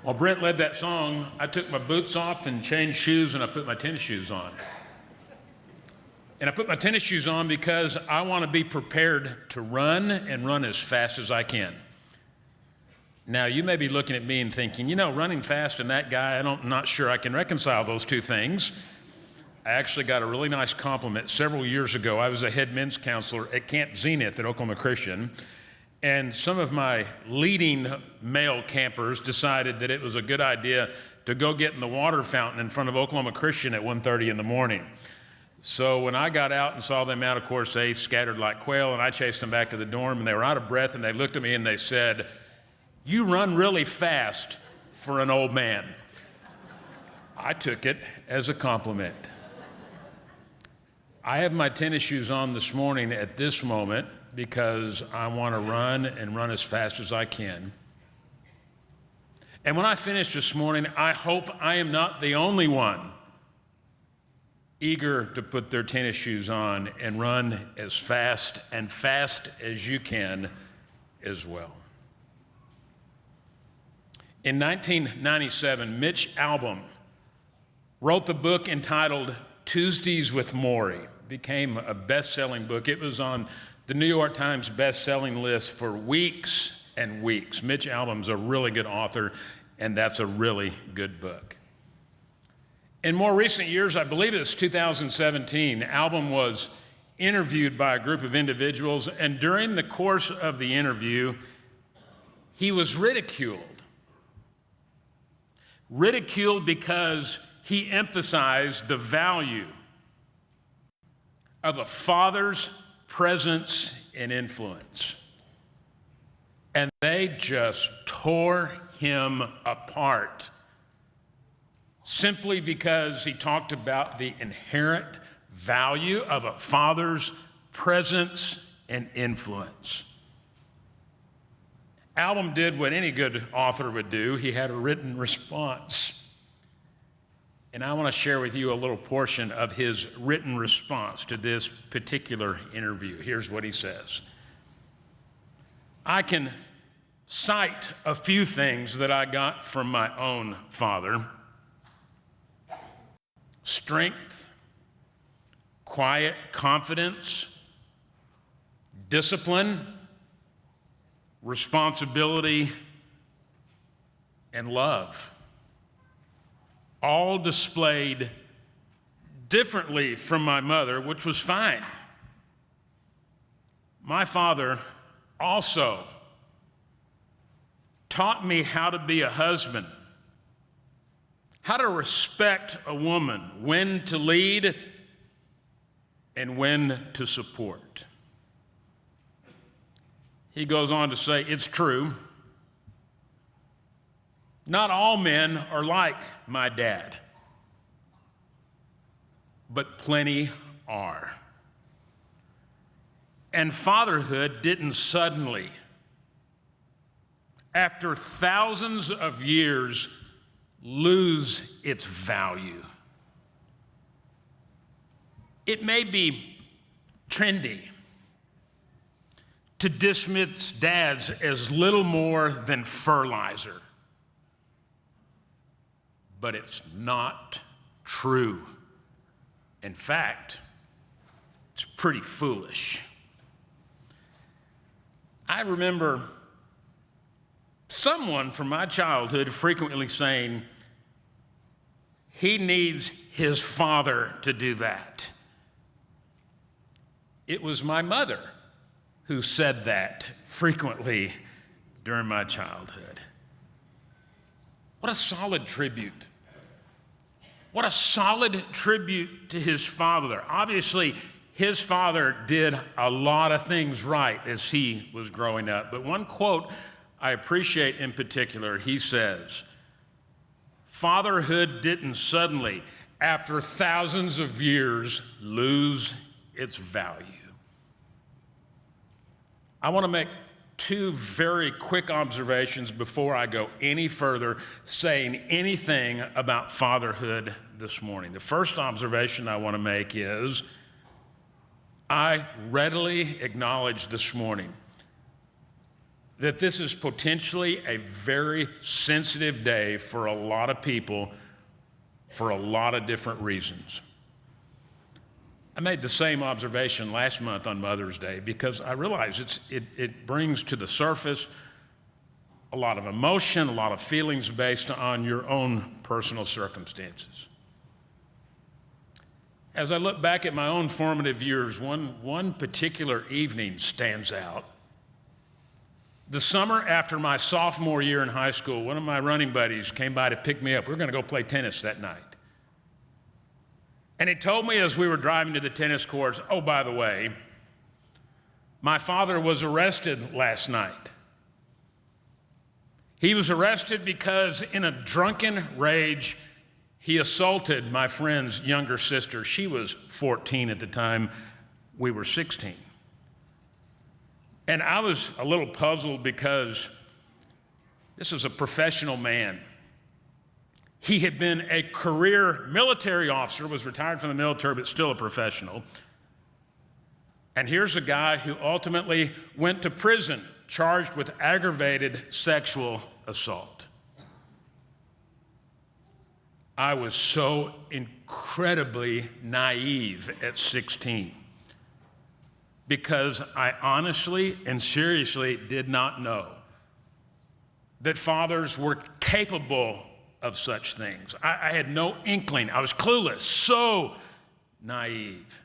While Brent led that song, I took my boots off and changed shoes, and I put my tennis shoes on. And I put my tennis shoes on because I want to be prepared to run and run as fast as I can. Now, you may be looking at me and thinking, running fast and that guy, I'm not sure I can reconcile those two things. I actually got a really nice compliment several years ago. I was a head men's counselor at Camp Zenith at Oklahoma Christian, and some of my leading male campers decided that it was a good idea to go get in the water fountain in front of Oklahoma Christian at 1:30 in the morning. So when I got out and saw them out, of course, they scattered like quail, and I chased them back to the dorm, and they were out of breath, and they looked at me and they said, "You run really fast for an old man." I took it as a compliment. I have my tennis shoes on this morning at this moment because I want to run and run as fast as I can. And when I finish this morning, I hope I am not the only one eager to put their tennis shoes on and run as fast as you can as well. In 1997, Mitch Albom wrote the book entitled Tuesdays with Morrie. It became a best-selling book. It was on the New York Times best-selling list for weeks and weeks. Mitch Albom's a really good author, and that's a really good book. In more recent years, I believe it's 2017, Albom was interviewed by a group of individuals, and during the course of the interview, he was ridiculed. Ridiculed because he emphasized the value of a father's presence and influence. And they just tore him apart simply because he talked about the inherent value of a father's presence and influence. Albom did what any good author would do. He had a written response. And I want to share with you a little portion of his written response to this particular interview. Here's what he says. I can cite a few things that I got from my own father. Strength, quiet confidence, discipline, responsibility, and love. All displayed differently from my mother, which was fine. My father also taught me how to be a husband, how to respect a woman, when to lead and when to support. He goes on to say, it's true. Not all men are like my dad, but plenty are. And fatherhood didn't suddenly, after thousands of years, lose its value. It may be trendy to dismiss dads as little more than fertilizer, but it's not true. In fact, it's pretty foolish. I remember someone from my childhood frequently saying, he needs his father to do that. It was my mother who said that frequently during my childhood. What a solid tribute. What a solid tribute to his father. Obviously, his father did a lot of things right as he was growing up. But one quote I appreciate in particular, he says, fatherhood didn't suddenly, after thousands of years, lose its value. I want to make two very quick observations before I go any further saying anything about fatherhood this morning. The first observation I want to make is I readily acknowledge this morning that this is potentially a very sensitive day for a lot of people for a lot of different reasons. I made the same observation last month on Mother's Day because I realize it brings to the surface a lot of emotion, a lot of feelings based on your own personal circumstances. As I look back at my own formative years, one particular evening stands out. The summer after my sophomore year in high school, one of my running buddies came by to pick me up. We were going to go play tennis that night. And he told me as we were driving to the tennis courts, oh, by the way, my father was arrested last night. He was arrested because in a drunken rage, he assaulted my friend's younger sister. She was 14 at the time. We were 16. And I was a little puzzled because this is a professional man. He had been a career military officer, was retired from the military, but still a professional. And here's a guy who ultimately went to prison, charged with aggravated sexual assault. I was so incredibly naive at 16 because I honestly and seriously did not know that fathers were capable of such things. I had no inkling. I was clueless, so naive.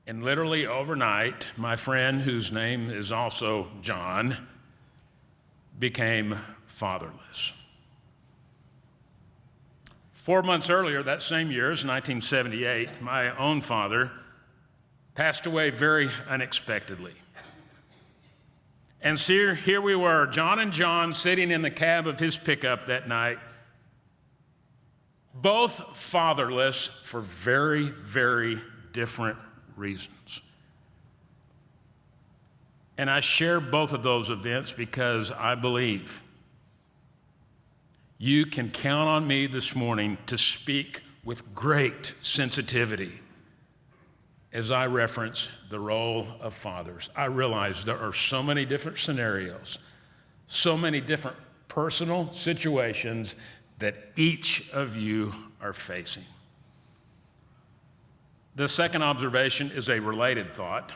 And literally overnight, my friend, whose name is also John, became fatherless. 4 months earlier, that same year, it was 1978, my own father passed away very unexpectedly. And so here we were, John and John, sitting in the cab of his pickup that night, both fatherless for very, very different reasons. And I share both of those events because I believe you can count on me this morning to speak with great sensitivity as I reference the role of fathers. I realize there are so many different scenarios, so many different personal situations that each of you are facing. The second observation is a related thought.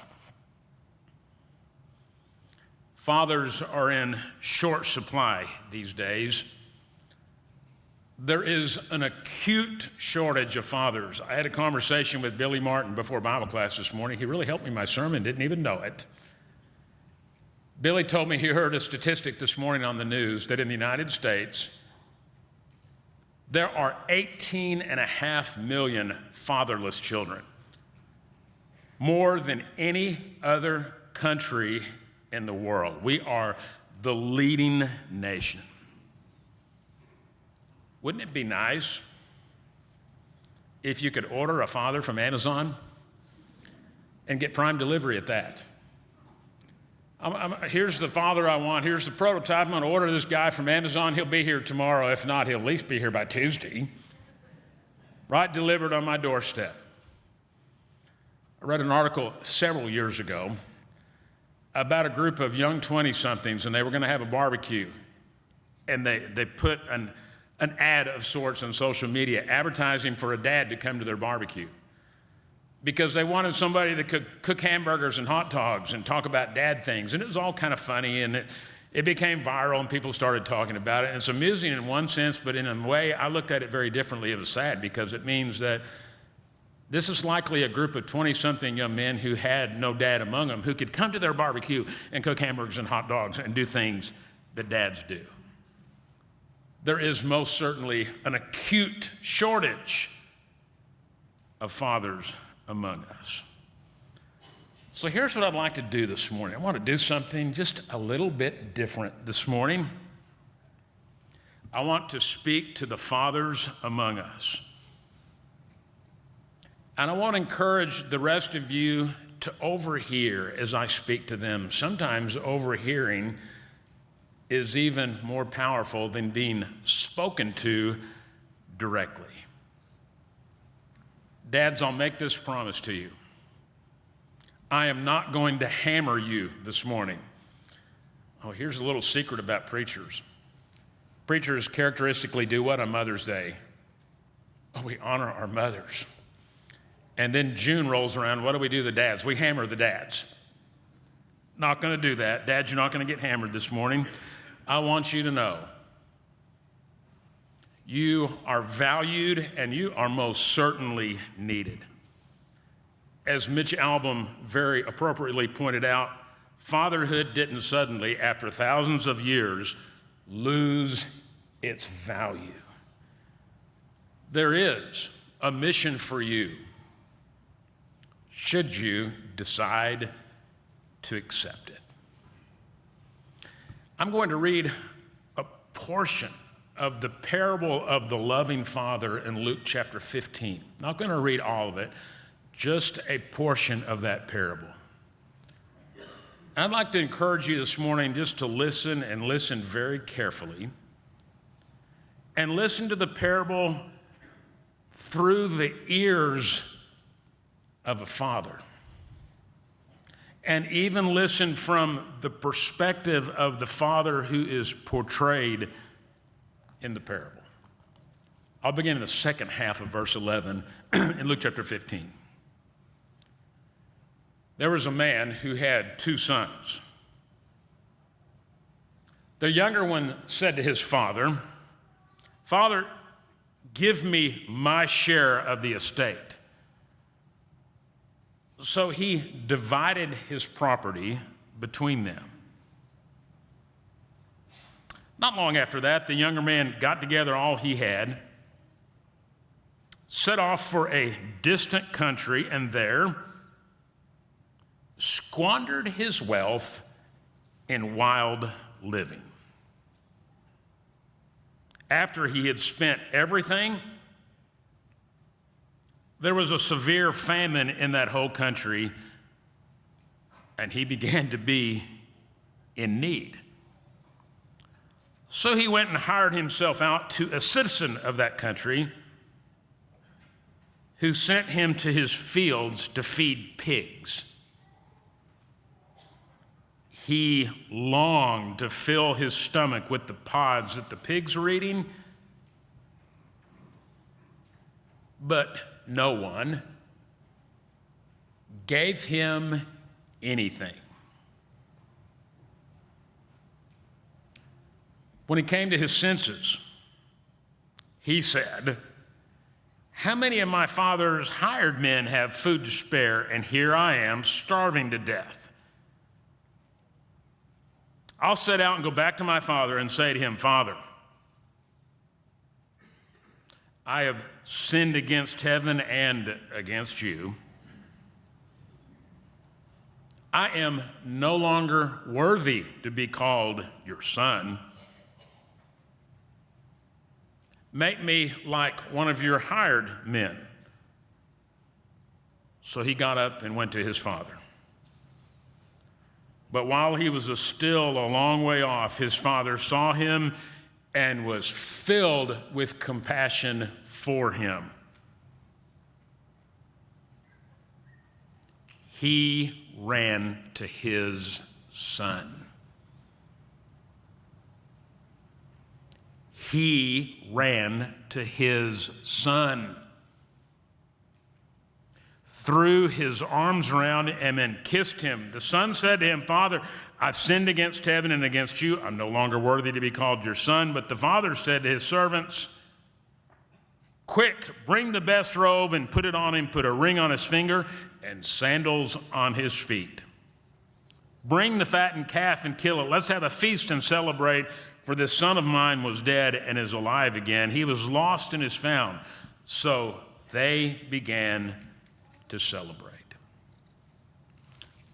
Fathers are in short supply these days. There is an acute shortage of fathers. I had a conversation with Billy Martin before Bible class this morning. He really helped me in my sermon, didn't even know it. Billy told me he heard a statistic this morning on the news that in the United States, there are 18.5 million fatherless children, more than any other country in the world. We are the leading nation. Wouldn't it be nice if you could order a father from Amazon and get prime delivery at that? Here's the father I want. Here's the prototype. I'm going to order this guy from Amazon. He'll be here tomorrow. If not, he'll at least be here by Tuesday. Right, delivered on my doorstep. I read an article several years ago about a group of young 20-somethings, and they were going to have a barbecue. And they put an ad of sorts on social media advertising for a dad to come to their barbecue because they wanted somebody that could cook hamburgers and hot dogs and talk about dad things. And it was all kind of funny, and it became viral, and people started talking about it. And it's amusing in one sense, but in a way, I looked at it very differently. It was sad because it means that this is likely a group of 20-something young men who had no dad among them who could come to their barbecue and cook hamburgers and hot dogs and do things that dads do. There is most certainly an acute shortage of fathers among us. So here's what I'd like to do this morning. I want to do something just a little bit different this morning. I want to speak to the fathers among us. And I want to encourage the rest of you to overhear as I speak to them. Sometimes overhearing is even more powerful than being spoken to directly. Dads, I'll make this promise to you. I am not going to hammer you this morning. Oh, here's a little secret about preachers. Preachers characteristically do what on Mother's Day? Oh, we honor our mothers. And then June rolls around, what do we do to the dads? We hammer the dads. Not going to do that. Dads, you're not going to get hammered this morning. I want you to know you are valued and you are most certainly needed. As Mitch Albom very appropriately pointed out, fatherhood didn't suddenly, after thousands of years, lose its value. There is a mission for you, should you decide to accept it. I'm going to read a portion of the parable of the loving father in Luke chapter 15. Not going to read all of it, just a portion of that parable. I'd like to encourage you this morning just to listen and listen very carefully and listen to the parable through the ears of a father. And even listen from the perspective of the father who is portrayed in the parable. I'll begin in the second half of verse 11 in Luke chapter 15. There was a man who had 2 sons. The younger one said to his father, "Father, give me my share of the estate." So he divided his property between them. Not long after that, the younger man got together all he had, set off for a distant country, and there squandered his wealth in wild living. After he had spent everything, there was a severe famine in that whole country, and he began to be in need. So he went and hired himself out to a citizen of that country who sent him to his fields to feed pigs. He longed to fill his stomach with the pods that the pigs were eating, but no one gave him anything. When he came to his senses, he said, "How many of my father's hired men have food to spare, and here I am starving to death? I'll set out and go back to my father and say to him, 'Father, I have sinned against heaven and against you. I am no longer worthy to be called your son. Make me like one of your hired men.' So he got up and went to his father. But while he was still a long way off, his father saw him and was filled with compassion for him. He ran to his son. He ran to his son, threw his arms around him and kissed him. The son said to him, 'Father, I've sinned against heaven and against you. I'm no longer worthy to be called your son.' But the father said to his servants, 'Quick, bring the best robe and put it on him, put a ring on his finger and sandals on his feet. Bring the fattened calf and kill it. Let's have a feast and celebrate, for this son of mine was dead and is alive again. He was lost and is found.' So they began to celebrate."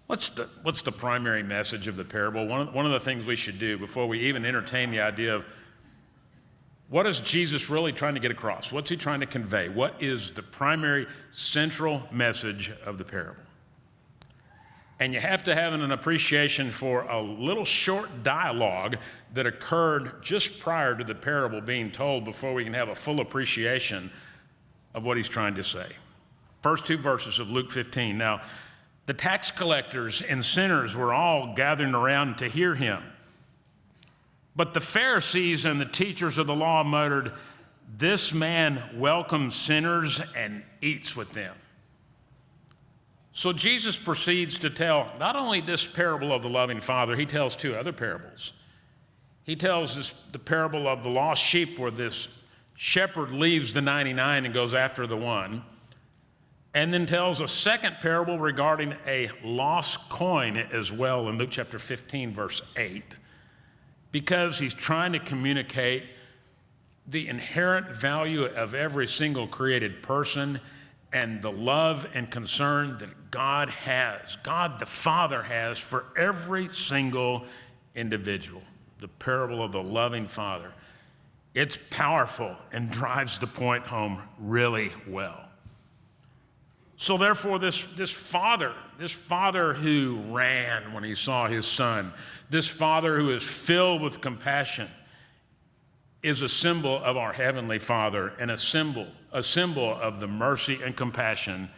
What's the primary message of the parable? One of the things we should do before we even entertain the idea of what is Jesus really trying to get across? What's he trying to convey? What is the primary central message of the parable? And you have to have an appreciation for a little short dialogue that occurred just prior to the parable being told before we can have a full appreciation of what he's trying to say. First 2 verses of Luke 15. Now, the tax collectors and sinners were all gathering around to hear him. But the Pharisees and the teachers of the law muttered, "This man welcomes sinners and eats with them." So Jesus proceeds to tell not only this parable of the loving father, he tells two other parables. He tells the parable of the lost sheep, where this shepherd leaves the 99 and goes after the one, and then tells a second parable regarding a lost coin as well in Luke chapter 15, verse 8, because he's trying to communicate the inherent value of every single created person and the love and concern that God has, God the Father has for every single individual. The parable of the loving Father. It's powerful and drives the point home really well. So therefore, this father who ran when he saw his son, this father who is filled with compassion, is a symbol of our Heavenly Father and a symbol of the mercy and compassion,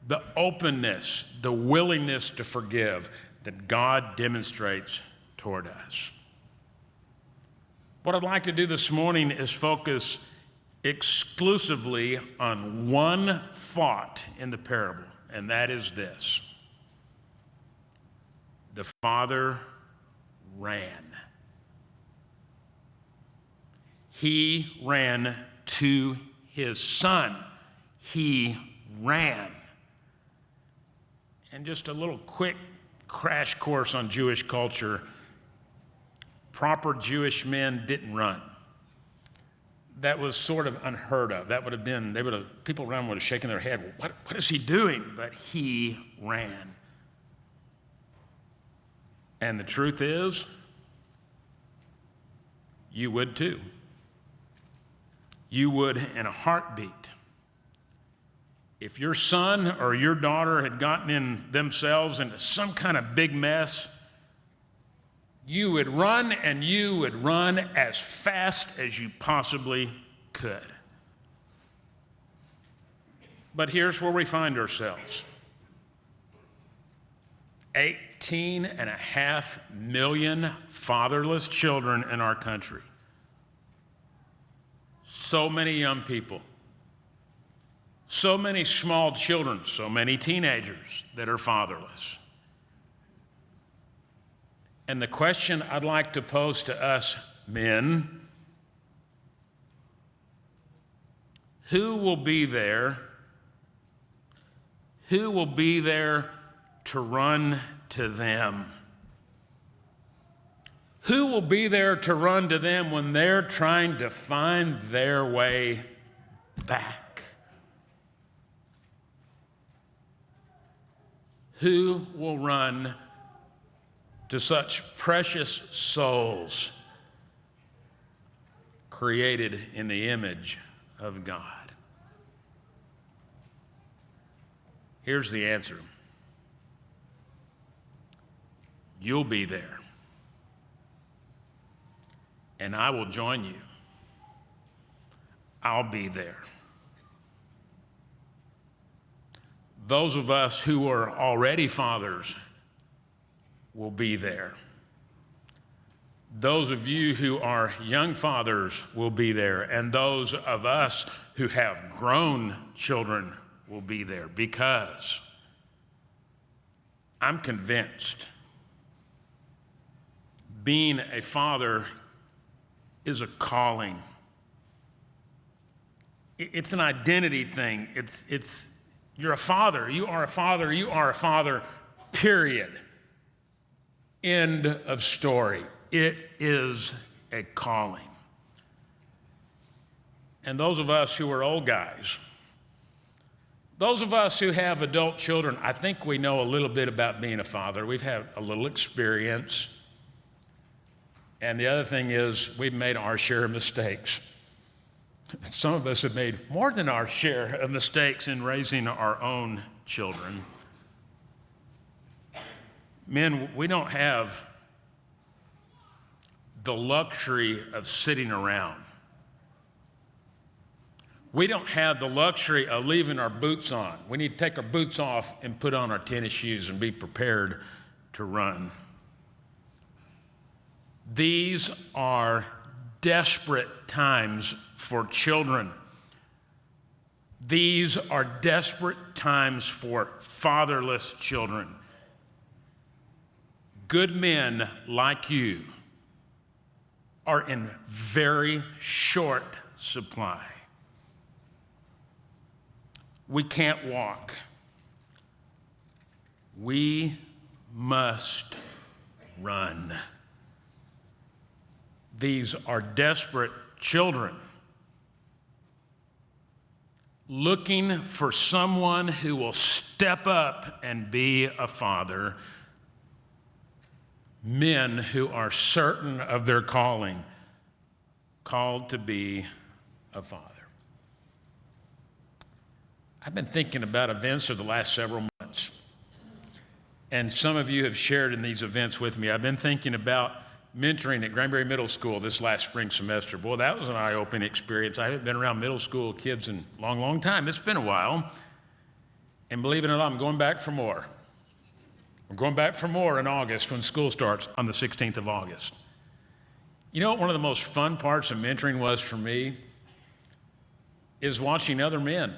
the openness, the willingness to forgive that God demonstrates toward us. What I'd like to do this morning is focus exclusively on one thought in the parable, and that is this: the father ran. He ran to his son. He ran. And just a little quick crash course on Jewish culture. Proper Jewish men didn't run. That was sort of unheard of. That would have been, people around would have shaken their head. Well, what is he doing? But he ran. And the truth is, you would too. You would in a heartbeat. If your son or your daughter had gotten in themselves into some kind of big mess, you would run, and you would run as fast as you possibly could. But here's where we find ourselves. 18.5 million fatherless children in our country. So many young people. So many small children, so many teenagers that are fatherless. And the question I'd like to pose to us men: who will be there? Who will be there to run to them? Who will be there to run to them when they're trying to find their way back? Who will run to such precious souls created in the image of God? Here's the answer. You'll be there. And I will join you. I'll be there. Those of us who are already fathers will be there. Those of you who are young fathers will be there. And those of us who have grown children will be there, because I'm convinced being a father is a calling. It's an identity thing. You're a father. You are a father. You are a father, period. End of story. It is a calling. And those of us who are old guys, those of us who have adult children, I think we know a little bit about being a father. We've had a little experience. And the other thing is, we've made our share of mistakes. Some of us have made more than our share of mistakes in raising our own children. Men, we don't have the luxury of sitting around. We don't have the luxury of leaving our boots on. We need to take our boots off and put on our tennis shoes and be prepared to run. These are desperate times for children. These are desperate times for fatherless children. Good men like you are in very short supply. We can't walk. We must run. These are desperate children looking for someone who will step up and be a father. Men who are certain of their calling, called to be a father. I've been thinking about events of the last several months, and some of you have shared in these events with me. I've been thinking about mentoring at Granbury Middle School this last spring semester. Boy, that was an eye-opening experience. I haven't been around middle school kids in a long, long time. It's been a while, and believe it or not, I'm going back for more. We're going back for more in August when school starts on the 16th of August. You know what one of the most fun parts of mentoring was for me? Is watching other men.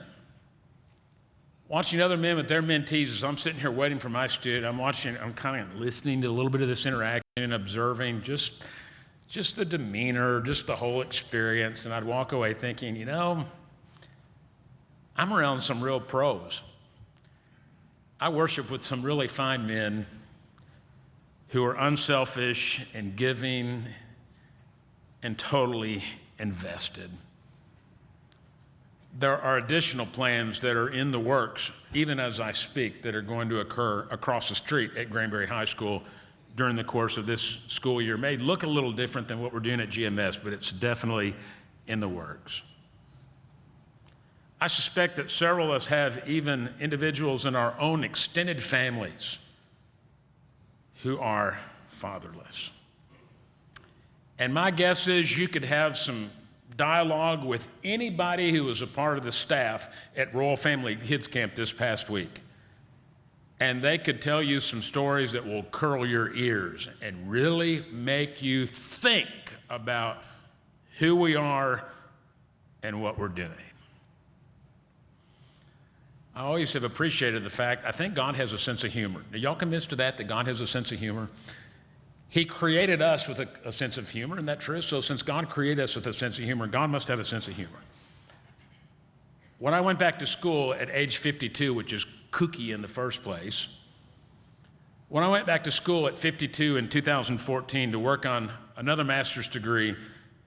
Watching other men with their mentees as I'm sitting here waiting for my student. I'm kind of listening to a little bit of this interaction and observing just the demeanor, just the whole experience. And I'd walk away thinking, I'm around some real pros. I worship with some really fine men who are unselfish and giving and totally invested. There are additional plans that are in the works, even as I speak, that are going to occur across the street at Granbury High School during the course of this school year. It may look a little different than what we're doing at GMS, but it's definitely in the works. I suspect that several of us have even individuals in our own extended families who are fatherless. And my guess is you could have some dialogue with anybody who was a part of the staff at Royal Family Kids Camp this past week. And they could tell you some stories that will curl your ears and really make you think about who we are and what we're doing. I always have appreciated the fact, I think God has a sense of humor. Are y'all convinced of that God has a sense of humor? He created us with a sense of humor, and that's true. So since God created us with a sense of humor, God must have a sense of humor. When I went back to school at age 52, which is kooky in the first place, when I went back to school at 52 in 2014 to work on another master's degree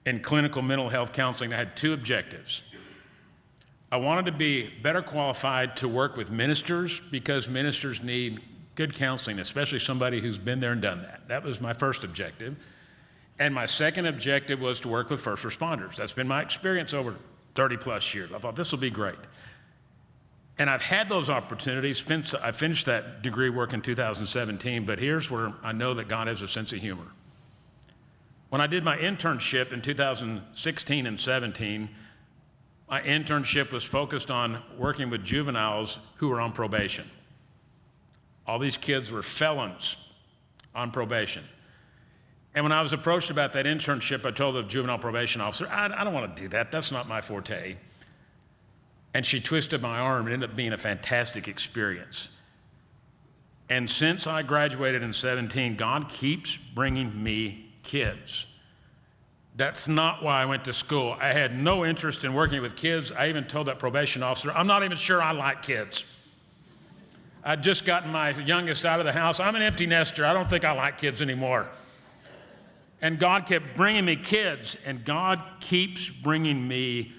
in clinical mental health counseling, I had two objectives. I wanted to be better qualified to work with ministers because ministers need good counseling, especially somebody who's been there and done that. That was my first objective. And my second objective was to work with first responders. That's been my experience over 30 plus years. I thought this will be great. And I've had those opportunities. I finished that degree work in 2017, but here's where I know that God has a sense of humor. When I did my internship in 2016 and 17, my internship was focused on working with juveniles who were on probation. All these kids were felons on probation. And when I was approached about that internship, I told the juvenile probation officer, I don't want to do that. That's not my forte. And she twisted my arm. It ended up being a fantastic experience. And since I graduated in 17, God keeps bringing me kids. That's not why I went to school. I had no interest in working with kids. I even told that probation officer, I'm not even sure I like kids. I'd just gotten my youngest out of the house. I'm an empty nester. I don't think I like kids anymore. And God kept bringing me kids, and God keeps bringing me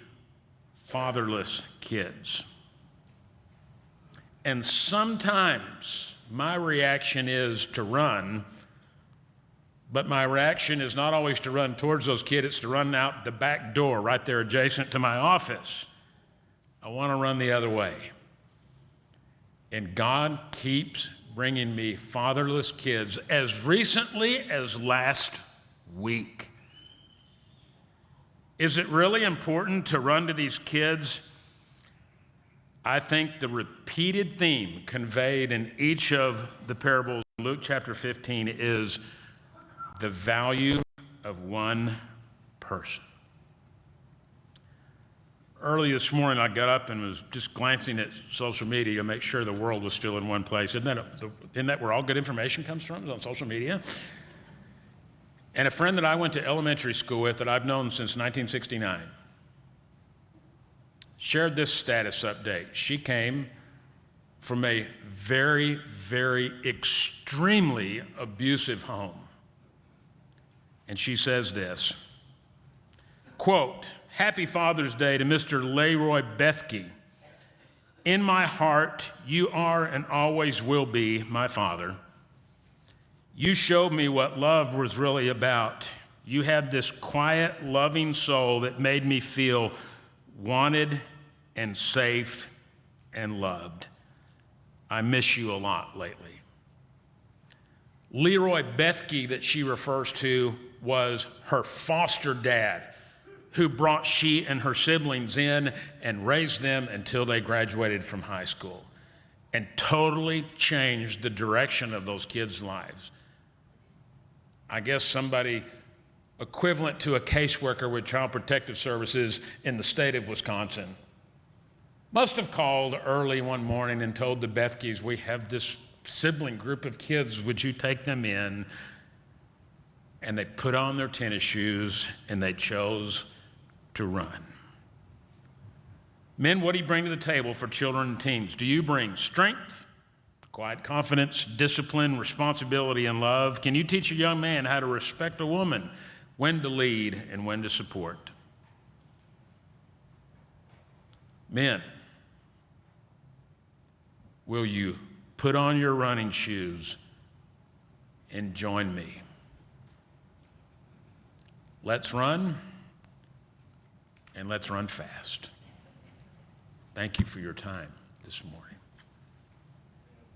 fatherless kids. And sometimes my reaction is to run, but my reaction is not always to run towards those kids, it's to run out the back door right there adjacent to my office. I want to run the other way. And God keeps bringing me fatherless kids as recently as last week. Is it really important to run to these kids? I think the repeated theme conveyed in each of the parables in Luke chapter 15 is the value of one person. Early this morning, I got up and was just glancing at social media to make sure the world was still in one place. Isn't that where all good information comes from, is on social media? And a friend that I went to elementary school with that I've known since 1969 shared this status update. She came from a very, very extremely abusive home. And she says this, quote, "Happy Father's Day to Mr. Leroy Bethke. In my heart, you are and always will be my father. You showed me what love was really about. You had this quiet, loving soul that made me feel wanted and safe and loved. I miss you a lot lately." Leroy Bethke, that she refers to, was her foster dad, who brought she and her siblings in and raised them until they graduated from high school and totally changed the direction of those kids' lives. I guess somebody equivalent to a caseworker with Child Protective Services in the state of Wisconsin must have called early one morning and told the Bethkes, "We have this sibling group of kids, would you take them in?" And they put on their tennis shoes and they chose to run. Men, what do you bring to the table for children and teens? Do you bring strength, quiet confidence, discipline, responsibility, and love? Can you teach a young man how to respect a woman, when to lead and when to support? Men, will you put on your running shoes and join me? Let's run, and let's run fast. Thank you for your time this morning.